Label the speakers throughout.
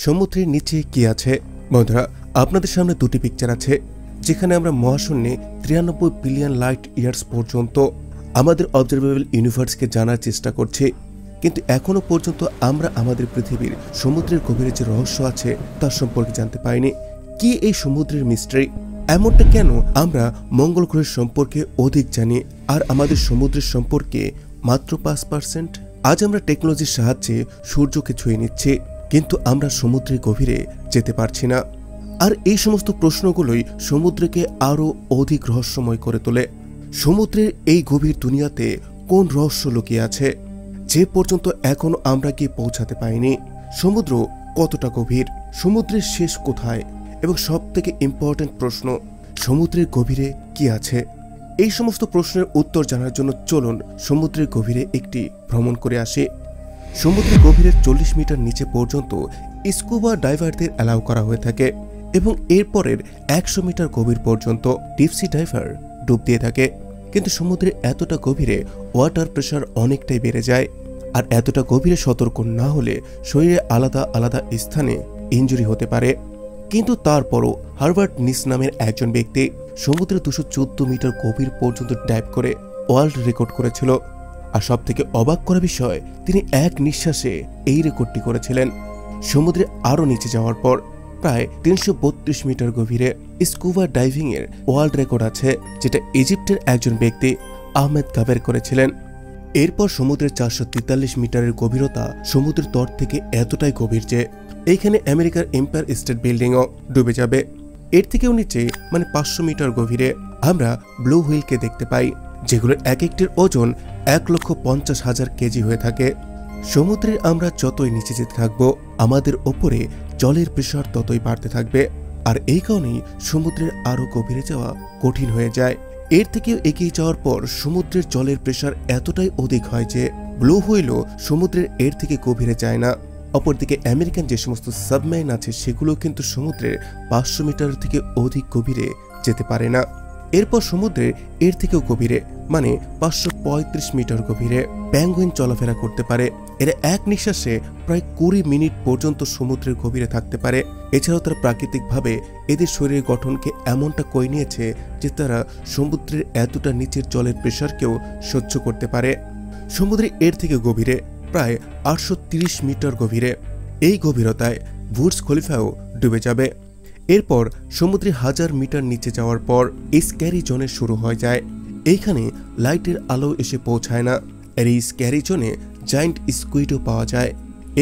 Speaker 1: সমুদ্রের নিচে কি আছে? বন্ধুরা, আপনাদের সামনে দুটি পিকচার আছে, যেখানে আমরা মহাশূন্যে 93 বিলিয়ন লাইট ইয়ার্স পর্যন্ত আমাদের অবজারভেবল ইউনিভার্সকে জানার চেষ্টা করছি। কিন্তু এখনো পর্যন্ত আমরা আমাদের পৃথিবীর সমুদ্রের গভীরে যে রহস্য আছে তার সম্পর্কে জানতে পারিনি। কি এই সমুদ্রের মিস্ট্রি? এমনটা কেন আমরা মঙ্গল গ্রহের সম্পর্কে অধিক জানি আর আমাদের সমুদ্রের সম্পর্কে মাত্র 5%? আজ আমরা টেকনোলজির সাহায্যে সূর্যকে ছুঁয়ে নিচ্ছি, কিন্তু আমরা সমুদ্রের গভীরে যেতে পারছি না। আর এই সমস্ত প্রশ্নগুলোই সমুদ্রকে আরও অধিক রহস্যময় করে তোলে। সমুদ্রের এই গভীর দুনিয়াতে কোন রহস্য লুকিয়ে আছে যে পর্যন্ত এখনো আমরা গিয়ে পৌঁছাতে পারিনি? সমুদ্র কতটা গভীর? সমুদ্রের শেষ কোথায়? এবং সবথেকে ইম্পর্টেন্ট প্রশ্ন, সমুদ্রের গভীরে কি আছে? এই সমস্ত প্রশ্নের উত্তর জানার জন্য চলুন সমুদ্রের গভীরে একটি ভ্রমণ করে আসি। সমুদ্রের গভীরের 40 মিটার নিচে পর্যন্ত স্কুবা ডাইভারদের অ্যালাউ করা হয়ে থাকে এবং এরপরের 100 মিটার গভীর পর্যন্ত ডিপসি ডাইভার ডুব দিয়ে থাকে। কিন্তু সমুদ্রের এতটা গভীরে ওয়াটার প্রেশার অনেকটাই বেড়ে যায়, আর এতটা গভীরে সতর্ক না হলে শরীরে আলাদা আলাদা স্থানে ইনজুরি হতে পারে। কিন্তু তারপরও হার্বার্ট নিস নামের একজন ব্যক্তি সমুদ্রের 214 মিটার গভীর পর্যন্ত ডাইভ করে ওয়ার্ল্ড রেকর্ড করেছিল। আর সব থেকে অবাক করা বিষয়, তিনি এক নিঃশ্বাসে এই রেকর্ডটি করেছিলেন। সমুদ্রে আরও নিচে যাওয়ার পর প্রায় 332 মিটার গভীরে স্কুবা ডাইভিং এর ওয়ার্ল্ড রেকর্ড আছে, যেটা ইজিপ্টের একজন ব্যক্তি আহমেদ কাবের করেছিলেন। এরপর সমুদ্রের 443 মিটারের গভীরতা সমুদ্রের তট থেকে এতটাই গভীর যে এইখানে আমেরিকার এম্পায়ার স্টেট বিল্ডিংও ডুবে যাবে। এর থেকেও নিচে মানে 500 মিটার গভীরে আমরা ব্লু হুইলকে দেখতে পাই, যেগুলোর এক একটির ওজন 1,50,000 কেজি হয়ে থাকে। সমুদ্রের আমরা যতই নিচে যেতে থাকবো, আমাদের ওপরে জলের প্রেশার ততই বাড়তে থাকবে, আর এই কারণেই সমুদ্রের আরো গভীরে যাওয়া কঠিন হয়ে যায়। এর থেকেও এগিয়ে যাওয়ার পর সমুদ্রের জলের প্রেশার এতটাই অধিক হয় যে ব্লু হুইলও সমুদ্রের এর থেকে গভীরে যায় না। অপরদিকে আমেরিকান যে সমস্ত সাবমেরিন আছে সেগুলো কিন্তু সমুদ্রের 500 মিটার থেকে অধিক গভীরে যেতে পারে না। এরপর সমুদ্রের এর থেকেও গভীরে মানে 535 মিটার গভীরে পেঙ্গুইন চলাফেরা করতে পারে। এরা এক নিঃশ্বাসে প্রায় 20 মিনিট পর্যন্ত সমুদ্রের গভীরে থাকতে পারে। এছাড়াও তারা প্রাকৃতিকভাবে এদের শরীরের গঠনকে এমনটা করে নিয়েছে যে তারা সমুদ্রের এতটা নিচের জলের প্রেশারকেও সহ্য করতে পারে। সমুদ্রের এর থেকে গভীরে প্রায় 830 মিটার গভীরে এই গভীরতায় বুর্জ খলিফাও ডুবে যাবে। এরপর সমুদ্রে 1000 মিটার নিচে যাওয়ার পর এই স্ক্যারি জোনে শুরু হয়ে যায়। এইখানে লাইটের আলো এসে পৌঁছায় না, আর এই স্ক্যারি জোনে জায়ান্ট স্কুইডও পাওয়া যায়।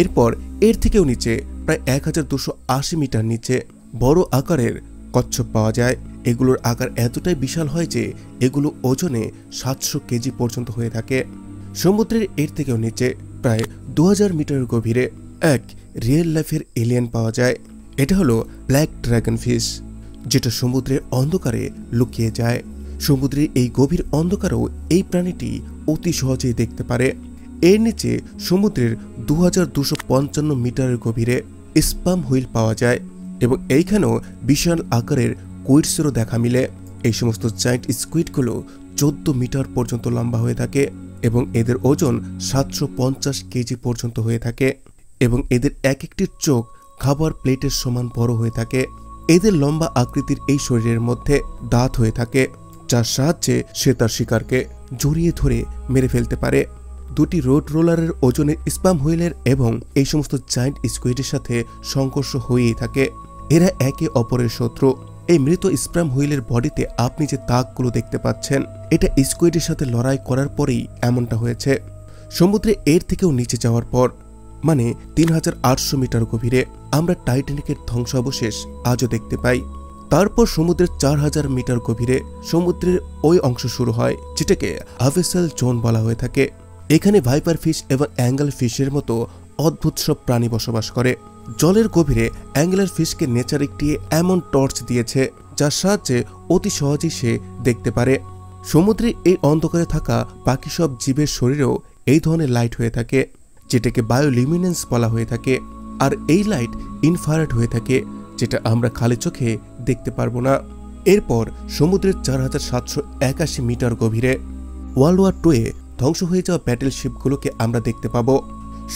Speaker 1: এরপর এর থেকেও নিচে প্রায় 1280 মিটার নিচে বড় আকারের কচ্ছপ পাওয়া যায়। এগুলোর আকার এতটাই বিশাল হয় যে এগুলো ওজনে 700 কেজি পর্যন্ত হয়ে থাকে। সমুদ্রের এর থেকেও নিচে প্রায় 2000 মিটার গভীরে এক রিয়েল লাইফের এলিয়েন পাওয়া যায়। এটা হলো ব্ল্যাক ড্রাগন ফিশ, যেটা সমুদ্রের অন্ধকারে লুকিয়ে যায়। সমুদ্রের এই গভীর অন্ধকারেও এই প্রাণীটি অতি সহজেই দেখতে পারে। এর নিচে সমুদ্রের 2255 মিটারের গভীরে স্পাম হুইল পাওয়া যায় এবং এইখানেও বিশাল আকারের কুইডসেরও দেখা মিলে। এই সমস্ত জায়ান্ট স্কুইডগুলো 14 মিটার পর্যন্ত লম্বা হয়ে থাকে এবং এদের ওজন 750 কেজি পর্যন্ত হয়ে থাকে এবং এদের এক একটির চোখ খাবার প্লেটের সমান বড় হয়ে থাকে। এদের লম্বা আকৃতির এই শরীরের মধ্যে দাঁত হয়ে থাকে, যার সাহায্যে সে তার শিকারকে জড়িয়ে ধরে মেরে ফেলতে পারে। দুটি রোড রোলারের ওজনের স্পাম হুইলের এবং এই সমস্ত জায়ান্ট স্কুইডের সাথে সংঘর্ষ হয়েই থাকে। এরা একে অপরের শত্রু। এই মৃত স্পাম হুইলের বডিতে আপনি যে দাগগুলো দেখতে পাচ্ছেন, এটা স্কুইডের সাথে লড়াই করার পরেই এমনটা হয়েছে। সমুদ্রে এর থেকেও নিচে যাওয়ার পর মানে 3800 মিটার গভীরে আমরা টাইটানিকের ধ্বংসাবশেষ আজও দেখতে পাই। তারপর সমুদ্রের 4000 মিটার গভীরে সমুদ্রের ওই অংশ শুরু হয় যেটাকে আভেসাল জোন বলা হয়ে থাকে। এখানে ভাইপার ফিশ এবং অ্যাঙ্গেল ফিশের মতো অদ্ভুত সব প্রাণী বসবাস করে। জলের গভীরে অ্যাঙ্গেলার ফিশকে নেচার একটি এমন টর্চ দিয়েছে যার সাহায্যে অতি সহজেই সে দেখতে পারে। সমুদ্রে এই অন্ধকারে থাকা বাকি সব জীবের শরীরেও এই ধরনের লাইট হয়ে থাকে, যেটাকে বায়োলিউমিনেন্স বলা হয়ে থাকে। আর এই লাইট ইনফ্রারেড হয়ে থাকে, যেটা আমরা খালি চোখে দেখতে পারবো না। এরপর সমুদ্রের 4781 মিটার গভীরে ওয়ার্ল্ড ওয়ার 2 ধ্বংস হয়ে যাওয়া ব্যাটেল শিপগুলোকে আমরা দেখতে পাবো।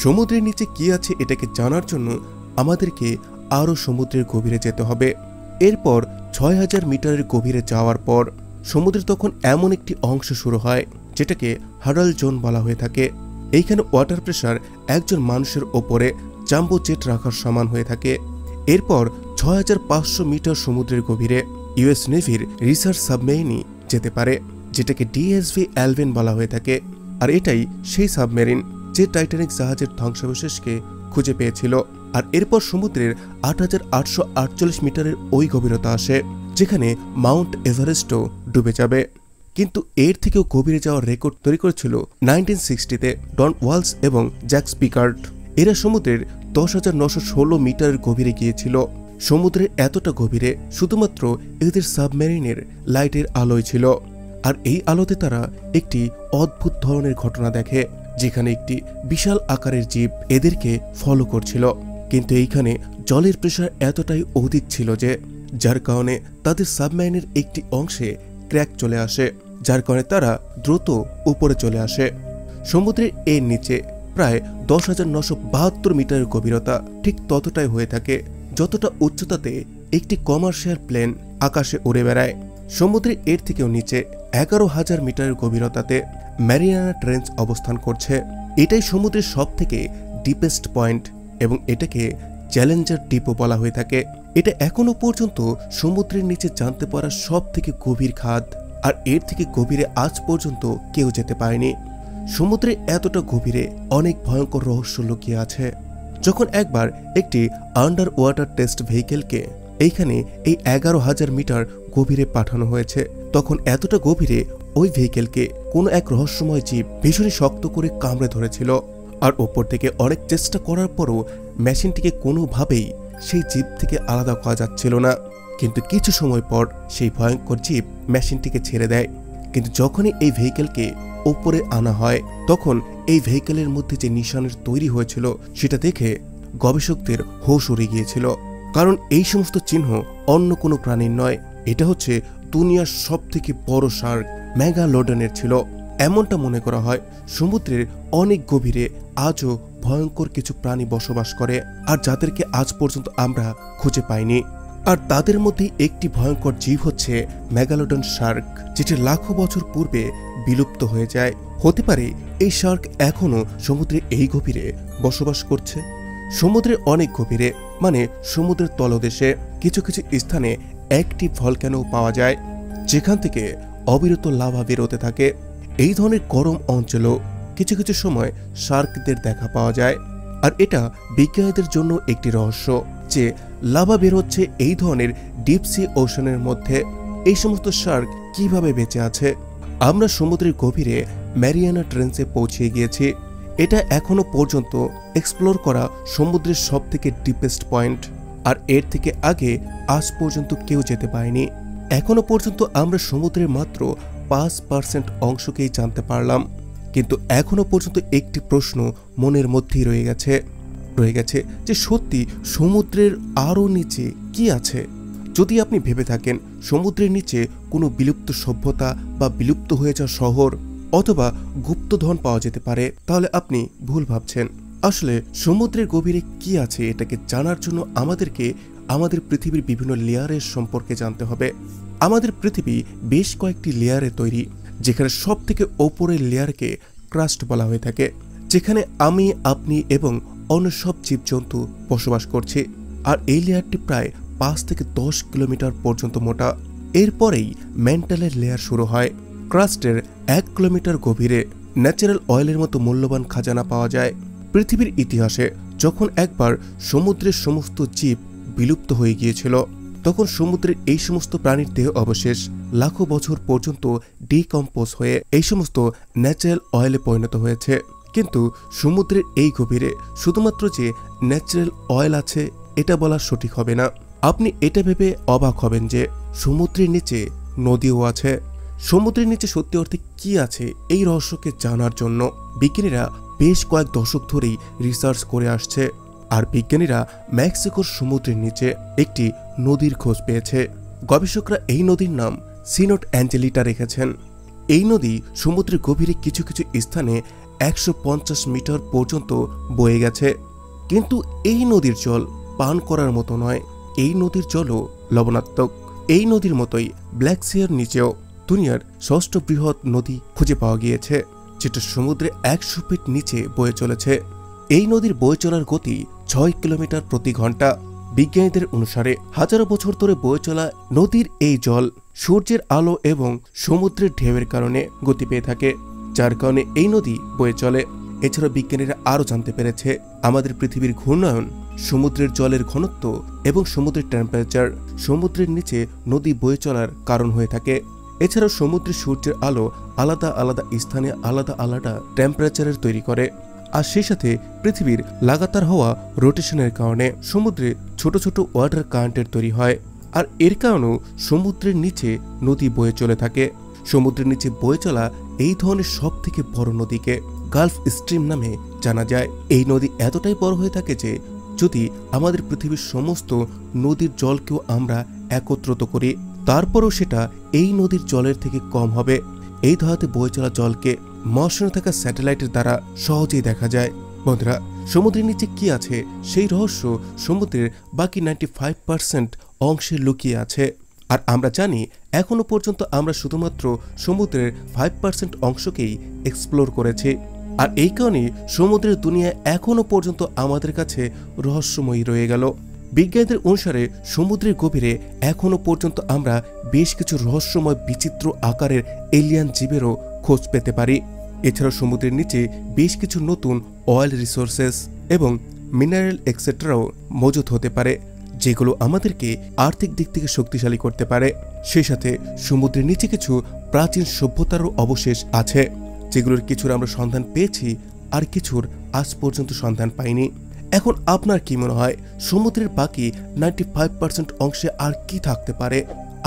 Speaker 1: সমুদ্রের নিচে কি আছে এটাকে জানার জন্য আমাদেরকে আরও সমুদ্রের গভীরে যেতে হবে। এরপর ৬,০০০ মিটারের গভীরে যাওয়ার পর সমুদ্রে তখন এমন একটি অংশ শুরু হয় যেটাকে হাডল জোন বলা হয়ে থাকে। এইখানে ওয়াটার প্রেশার একজন মানুষের ওপরে জাম্বো জেট রাখার সমান হয়ে থাকে। এরপর ৬,৫০০ মিটার সমুদ্রের গভীরে ইউএস নেভির রিসার্চ সাবমেরিনই যেতে পারে, যেটাকে ডিএসভি অ্যালভেন বলা হয়ে থাকে। আর এটাই সেই সাবমেরিন যে টাইটানিক জাহাজের ধ্বংসাবশেষকে খুঁজে পেয়েছিল। আর এরপর সমুদ্রের ৮,৮৪৮ মিটারের ওই গভীরতা আসে যেখানে মাউন্ট এভারেস্টও ডুবে যাবে। কিন্তু এর থেকেও গভীরে যাওয়ার রেকর্ড তৈরি করেছিল 1960-তে ডন ওয়ালস এবং জ্যাক স্পিকার্ড। এরা সমুদ্রের ১০,৯১৬ মিটারের গভীরে গিয়েছিল। সমুদ্রের এতটা গভীরে শুধুমাত্র এদের সাবমেরিনের লাইটের আলোয় ছিল। আর এই আলোতে তারা একটি অদ্ভুত ধরনের ঘটনা দেখে, যেখানে একটি বিশাল আকারের জীব এদেরকে ফলো করছিল। কিন্তু এইখানে জলের প্রেশার এতটাই অধিক ছিল যে যার কারণে তাদের সাবমেরিনের একটি অংশে ক্র্যাক চলে আসে, যার কারণে তারা দ্রুত উপরে চলে আসে। সমুদ্রের এর নিচে প্রায় ১০,৯৭২ মিটারের গভীরতা ঠিক ততটাই হয়ে থাকে যতটা উচ্চতাতে একটি কমার্শিয়াল প্লেন আকাশে উড়ে বেড়ায়। সমুদ্রের এর থেকেও নিচে ১১,০০০ মিটারের গভীরতাতে ম্যারিয়ানা ট্রেঞ্চ অবস্থান করছে। এটাই সমুদ্রের সব থেকে ডিপেস্ট পয়েন্ট এবং এটাকে চ্যালেঞ্জার ডিপও বলা হয়ে থাকে। এটা এখনো পর্যন্ত সমুদ্রের নিচে জানতে পারা সব থেকে গভীর খাদ, আর এর থেকে গভীরে আজ পর্যন্ত কেউ যেতে পারেনি। সমুদ্রে এতটা গভীরে অনেক ভয়ঙ্কর রহস্য লুকিয়ে আছে। যখন একবার একটি আন্ডার ওয়াটার টেস্ট ভেহিকেলকে এইখানে এই ১১,০০০ মিটার গভীরে পাঠানো হয়েছে, তখন এতটা গভীরে ওই ভেহিকেলকে কোনো এক রহস্যময় জীব ভীষণই শক্ত করে কামড়ে ধরেছিল। আর ওপর থেকে অনেক চেষ্টা করার পরও মেশিনটিকে কোনোভাবেই সেই জীব থেকে আলাদা করা যাচ্ছিল না। কিন্তু কিছু সময় পর সেই ভয়ঙ্কর জীব মেশিনটিকে ছেড়ে দেয়। কিন্তু যখনই এই ভেহিকেলকে ওপরে আনা হয় তখন এই ভেহিকেলের মধ্যে যে নিশানের তৈরি হয়েছিল সেটা দেখে গবেষকদের হোশ উড়ে গিয়েছিল। কারণ এই সমস্ত চিহ্ন অন্য কোনো প্রাণীর নয়, এটা হচ্ছে দুনিয়ার সব থেকে বড় শার্ক মেগালোডনের ছিল। এমনটা মনে করা হয় সমুদ্রের অনেক গভীরে আজও ভয়ঙ্কর কিছু প্রাণী বসবাস করে, আর যাদেরকে আজ পর্যন্ত আমরা খুঁজে পাইনি। আর তাদের মধ্যে একটি ভয়ঙ্কর জীব হচ্ছে মেগালোডন শার্ক, যেটি লাখো বছর পূর্বে বিলুপ্ত হয়ে যায়। হতে পারে এই শার্ক এখনো সমুদ্রের এই গভীরে বসবাস করছে। সমুদ্রের অনেক গভীরে মানে সমুদ্রের তলদেশে কিছু কিছু স্থানে অ্যাক্টিভ ভলক্যানো পাওয়া যায়, যেখান থেকে অবিরত লাভা বেরোতে থাকে। এই ধরনের গরম অঞ্চলেও কিছু কিছু সময় শার্কদের দেখা পাওয়া যায়। আর এটা বিজ্ঞানীদের জন্য একটি রহস্য যে লাভা বের হচ্ছে এই ধরনের ডিপ সি ওশানের মধ্যে। এই সমস্ত শার্ক কিভাবে বেঁচে আছে? আমরা সমুদ্রের গভীরে ম্যারিয়ানা ট্রেঞ্চে পৌঁছে গিয়েছি। এটা এখনো পর্যন্ত এক্সপ্লোর করা সমুদ্রের সব থেকে ডিপেস্ট পয়েন্ট, আর এর থেকে আগে আজ পর্যন্ত কেউ যেতে পারেনি। এখনো পর্যন্ত আমরা সমুদ্রের মাত্র ৫% অংশকেই জানতে পারলাম। কিন্তু এখনো পর্যন্ত একটি প্রশ্ন মনের মধ্যেই রয়ে গেছে যে সত্যি সমুদ্রের আরও নিচে কি আছে? যদি আপনি ভেবে থাকেন সমুদ্রের নিচে কোনো বিলুপ্ত সভ্যতা বা বিলুপ্ত হয়ে যাওয়া শহর অথবা গুপ্তধন পাওয়া যেতে পারে, তাহলে আপনি ভুল ভাবছেন। আসলে সমুদ্রের গভীরে কি আছে এটাকে জানার জন্য আমাদেরকে আমাদের পৃথিবীর বিভিন্ন লেয়ারের সম্পর্কে জানতে হবে। আমাদের পৃথিবী বেশ কয়েকটি লেয়ারে তৈরি, যেখানে সব থেকে ওপরের লেয়ারকে ক্রাস্ট বলা হয়ে থাকে, যেখানে আমি, আপনি এবং অন্য সব জীবজন্তু বসবাস করছি। আর এই লেয়ারটি প্রায় ৫ থেকে ১০ কিলোমিটার পর্যন্ত মোটা। এরপরেই ম্যান্টেলের লেয়ার শুরু হয়। ক্রাস্টের ১ কিলোমিটার গভীরে ন্যাচারাল অয়েলের মতো মূল্যবান খাজানা পাওয়া যায়। পৃথিবীর ইতিহাসে যখন একবার সমুদ্রের সমস্ত জীব বিলুপ্ত হয়ে গিয়েছিল, তখন সমুদ্রের এই সমস্ত প্রাণীর দেহ অবশেষ লাখো বছর পর্যন্ত ডিকম্পোজ হয়ে এই সমস্ত ন্যাচারাল অয়েলে পরিণত হয়েছে। কিন্তু সমুদ্রের এই গভীরে শুধুমাত্র যে ন্যাচারাল অয়েল আছে এটা বলা সঠিক হবে না। আপনি এটা ভেবে অবাক হবেন যে সমুদ্রের নিচে নদীও আছে। সমুদ্রের নিচে সত্যি অর্থে কি আছে এই রহস্যকে জানার জন্য বিজ্ঞানীরা বেশ কয়েক দশক ধরেই রিসার্চ করে আসছে। আর বিজ্ঞানীরা মেক্সিকোর সমুদ্রের নিচে একটি নদীর খোঁজ পেয়েছে। গবেষকরা এই নদীর নাম সিনোট অ্যাঞ্জেলিটা রেখেছেন। এই নদী সমুদ্রের গভীরে কিছু কিছু স্থানে ১৫০ মিটার পর্যন্ত বয়ে গেছে। কিন্তু এই নদীর জল পান করার মতো নয়। এই নদীর জলও লবণাত্মক। এই নদীর মতোই ব্ল্যাক সিয়ার নিচেও দুনিয়ার ষষ্ঠ বৃহৎ নদী খুঁজে পাওয়া গিয়েছে, যেটা সমুদ্রে 100 ফিট নিচে বয়ে চলেছে। এই নদীর বয়ে চলার গতি 6 কিলোমিটার প্রতি ঘন্টা। বিজ্ঞানীদের অনুসারে হাজারো বছর ধরে বয়ে চলা নদীর এই জল সূর্যের আলো এবং সমুদ্রের ঢেউয়ের কারণে গতি পেয়ে থাকে, যার কারণে এই নদী বয়ে চলে। এছাড়া বিজ্ঞানীরা আরও জানতে পেরেছে আমাদের পৃথিবীর ঘূর্ণায়ন, সমুদ্রের জলের ঘনত্ব এবং সমুদ্রের টেম্পারেচার সমুদ্রের নিচে নদী বয়ে চলার কারণ হয়ে থাকে। এছাড়াও সমুদ্রের সূর্যের আলো আলাদা আলাদা স্থানে আলাদা আলাদা টেম্পারেচারের তৈরি করে। আর সেই সাথে পৃথিবীর লাগাতার হওয়া রোটেশনের কারণে সমুদ্রে ছোট ছোট ওয়াটার কারেন্টের তৈরি হয়। আর এর কারণেও সমুদ্রের নিচে নদী বয়ে চলে থাকে। সমুদ্রের নিচে বয়ে চলা এই ধরনের সব থেকে বড় নদীকে গালফ স্ট্রিম নামে জানা যায়। এই নদী এতটাই বড় হয়ে থাকে যে যদি আমাদের পৃথিবীর সমস্ত নদীর জলকেও আমরা একত্রিত করি, তারপরও সেটা এই নদীর জলের থেকে কম হবে। এই ধারাতে বয়ে চলা জলকে মহাশূন্যে থাকা স্যাটেলাইটের দ্বারা সহজেই দেখা যায়। বন্ধুরা, সমুদ্রের নিচে কি আছে সেই রহস্য সমুদ্রের বাকি 95% অংশে লুকিয়ে আছে। আর আমরা জানি এখনো পর্যন্ত আমরা শুধুমাত্র সমুদ্রের 5% অংশকেই এক্সপ্লোর করেছি। আর এই কারণে সমুদ্রের দুনিয়া এখনো পর্যন্ত আমাদের কাছে রহস্যময়ী রয়ে গেল। বিজ্ঞানীদের অনুসারে সমুদ্রের গভীরে এখনো পর্যন্ত আমরা বেশ কিছু রহস্যময় বিচিত্র আকারের এলিয়ান জীবেরও খোঁজ পেতে পারি। এছাড়াও সমুদ্রের নিচে বেশ কিছু নতুন অয়েল রিসোর্সেস এবং মিনারেল এক্সেট্রাও মজুদ হতে পারে, যেগুলো আমাদেরকে আর্থিক দিক থেকে শক্তিশালী করতে পারে। সেই সাথে সমুদ্রের নিচে কিছু প্রাচীন সভ্যতারও অবশেষ আছে, যেগুলোর কিছুর আমরা সন্ধান পেয়েছি আর কিছুর আজ পর্যন্ত সন্ধান পাইনি। এখন আপনার কি মনে হয় সমুদ্রের বাকি 95% অংশে আর কি থাকতে পারে?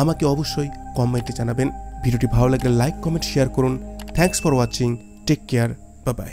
Speaker 1: আমাকে অবশ্যই কমেন্টে জানাবেন। ভিডিওটি ভালো লাগলে লাইক, কমেন্ট, শেয়ার করুন। Thanks for watching. Take care. Bye by.